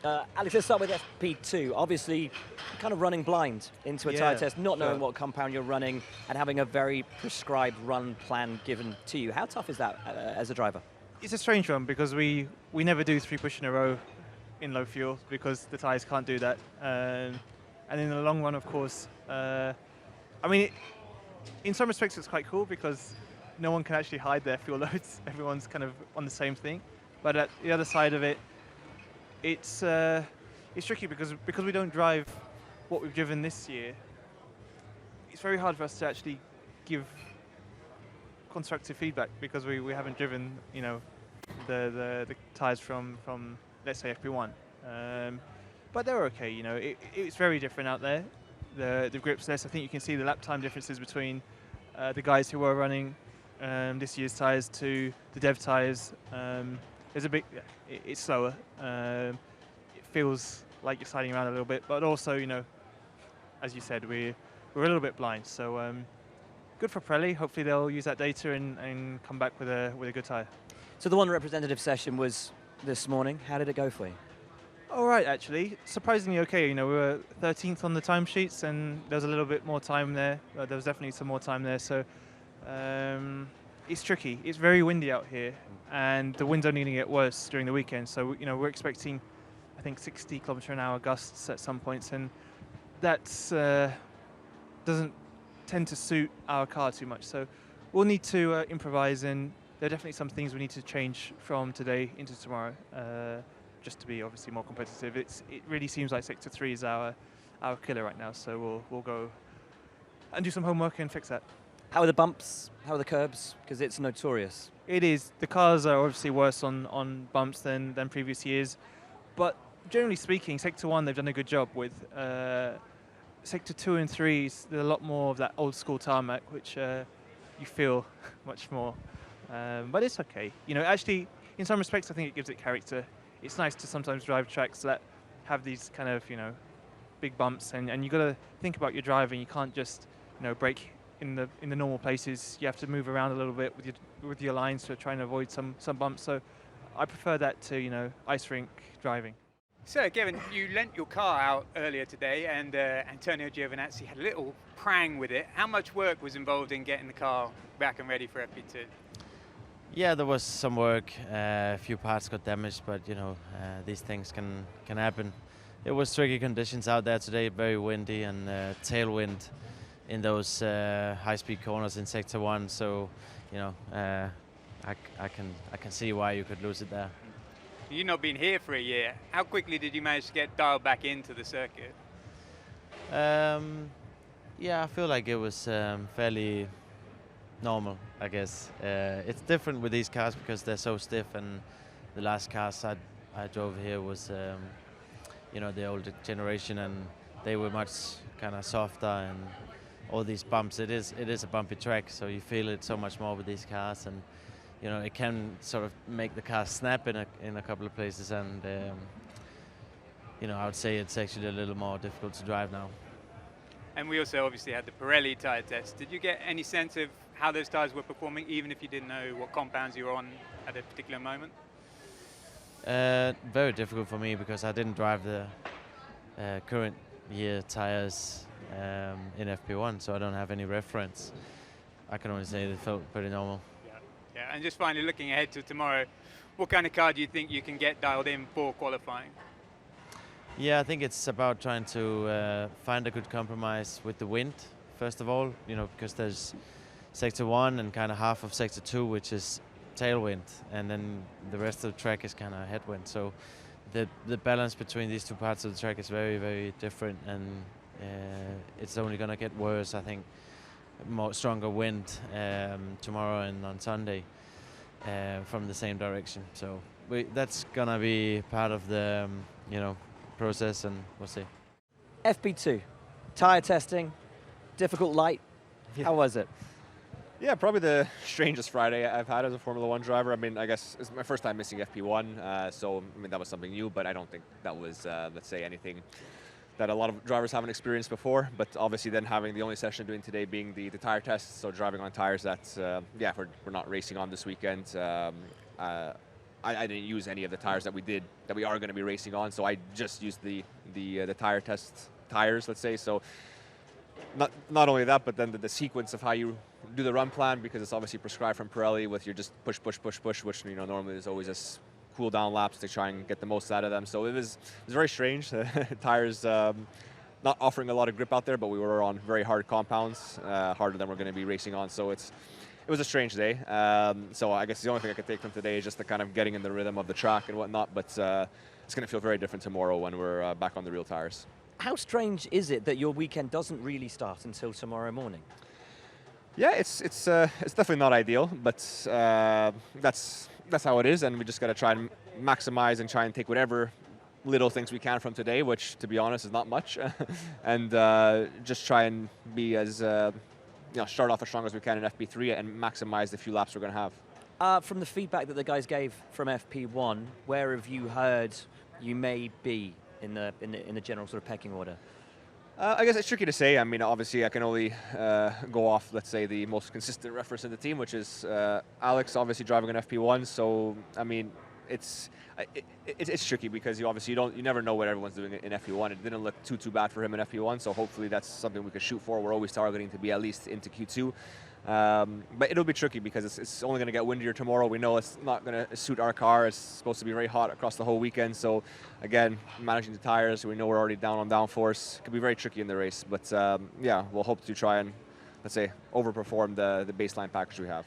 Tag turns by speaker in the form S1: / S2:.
S1: Alex, let's start with FP2. Obviously, kind of running blind into a tyre test, not knowing what compound you're running, and having a very prescribed run plan given to you. How tough is that as a driver?
S2: It's a strange one because we never do 3 push in a row in low fuel because the tyres can't do that. And in the long run, of course, I mean, in some respects it's quite cool because no one can actually hide their fuel loads. Everyone's kind of on the same thing. But at the other side of it, it's tricky because we don't drive what we've driven this year. It's very hard for us to actually give constructive feedback because we haven't driven, you know, the tyres from let's say FP1. But they're okay, you know. It's very different out there. The grip's less. I think you can see the lap time differences between the guys who were running this year's tyres to the dev tyres. There's a big. It's slower. It feels like you're sliding around a little bit, but also, you know, as you said, we're a little bit blind. So good for Pirelli. Hopefully they'll use that data and come back with a good tyre.
S1: So the one representative session was this morning. How did it go for you?
S2: All right, actually, surprisingly okay. You know, we were 13th on the timesheets, and there was a little bit more time there. There was definitely some more time there. So it's tricky. It's very windy out here, and the wind's only going to get worse during the weekend. So, you know, we're expecting, I think, 60 km/h gusts at some points, and that doesn't tend to suit our car too much. So we'll need to improvise, and there are definitely some things we need to change from today into tomorrow, just to be obviously more competitive. It really seems like Sector 3 is our killer right now. So we'll go and do some homework and fix that.
S1: How are the bumps? How are the curbs? Because it's notorious.
S2: It is. The cars are obviously worse on bumps than previous years, but generally speaking, Sector 1 they've done a good job with. Sector 2 and 3, there's a lot more of that old school tarmac, which you feel much more. But it's okay. You know, actually, in some respects, I think it gives it character. It's nice to sometimes drive tracks that have these kind of, you know, big bumps, and you got to think about your driving. You can't just, you know, brake in the normal places. You have to move around a little bit with your lines to try and avoid some bumps. So I prefer that to, you know, ice rink driving.
S3: So, Kevin, you lent your car out earlier today, and Antonio Giovinazzi had a little prang with it. How much work was involved in getting the car back and ready for FP2?
S4: Yeah, there was some work. A few parts got damaged, but you know, these things can happen. It was tricky conditions out there today, very windy and tailwind in those high-speed corners in Sector 1. So, you know, I can see why you could lose it there.
S3: You've not been here for a year. How quickly did you manage to get dialed back into the circuit?
S4: Yeah, I feel like it was fairly normal, I guess. It's different with these cars because they're so stiff, and the last cars I drove here was, you know, the older generation, and they were much kind of softer, and all these bumps. It is a bumpy track, so you feel it so much more with these cars, and you know, it can sort of make the car snap in a couple of places, and you know, I would say it's actually a little more difficult to drive now.
S3: And we also obviously had the Pirelli tyre test. Did you get any sense of how those tyres were performing, even if you didn't know what compounds you were on at a particular moment?
S4: Very difficult for me because I didn't drive the current year tyres in FP1, so I don't have any reference. I can only say they felt pretty normal.
S3: Yeah, and just finally looking ahead to tomorrow, what kind of car do you think you can get dialed in for qualifying?
S4: Yeah, I think it's about trying to find a good compromise with the wind, first of all, you know, because there's Sector 1 and kind of half of Sector 2, which is tailwind, and then the rest of the track is kind of headwind. So the balance between these two parts of the track is very, very different, and it's only going to get worse, I think. More stronger wind tomorrow and on Sunday from the same direction. So that's going to be part of the, you know, process, and we'll see.
S1: FP2, tyre testing, difficult light.
S5: Yeah.
S1: How was it?
S5: Yeah, probably the strangest Friday I've had as a Formula One driver. I mean, I guess it's my first time missing FP1, so I mean that was something new, but I don't think that was, let's say, anything that a lot of drivers haven't experienced before. But obviously then having the only session doing today being the tyre test, so driving on tyres that, yeah, we're not racing on this weekend. I didn't use any of the tires that we are going to be racing on, so I just used the tire test tires, let's say. So not only that, but then the sequence of how you do the run plan, because it's obviously prescribed from Pirelli with your just push, which normally is always just cool down laps to try and get the most out of them. So it was very strange. Tires not offering a lot of grip out there, but we were on very hard compounds, harder than we're going to be racing on. So it was a strange day. So I guess the only thing I could take from today is just the kind of getting in the rhythm of the track and whatnot. But it's going to feel very different tomorrow when we're back on the real tires.
S1: How strange is it that your weekend doesn't really start until tomorrow morning?
S5: Yeah, it's definitely not ideal, but that's how it is, and we just got to try and maximize and try and take whatever little things we can from today, which, to be honest, is not much, and just try and be as start off as strong as we can in FP3 and maximize the few laps we're going to have.
S1: From the feedback that the guys gave from FP1, where have you heard you may be in the general sort of pecking order?
S5: I guess it's tricky to say. I mean, obviously, I can only go off, let's say, the most consistent reference in the team, which is Alex, obviously driving an FP1. So, I mean, it's tricky because you never know what everyone's doing in FP1. It didn't look too bad for him in FP1, so hopefully that's something we could shoot for. We're always targeting to be at least into Q2. But it'll be tricky because it's only going to get windier tomorrow. We know it's not going to suit our car. It's supposed to be very hot across the whole weekend. So, again, managing the tires, we know we're already down on downforce. It could be very tricky in the race. But, yeah, we'll hope to try and, let's say, overperform the baseline package we have.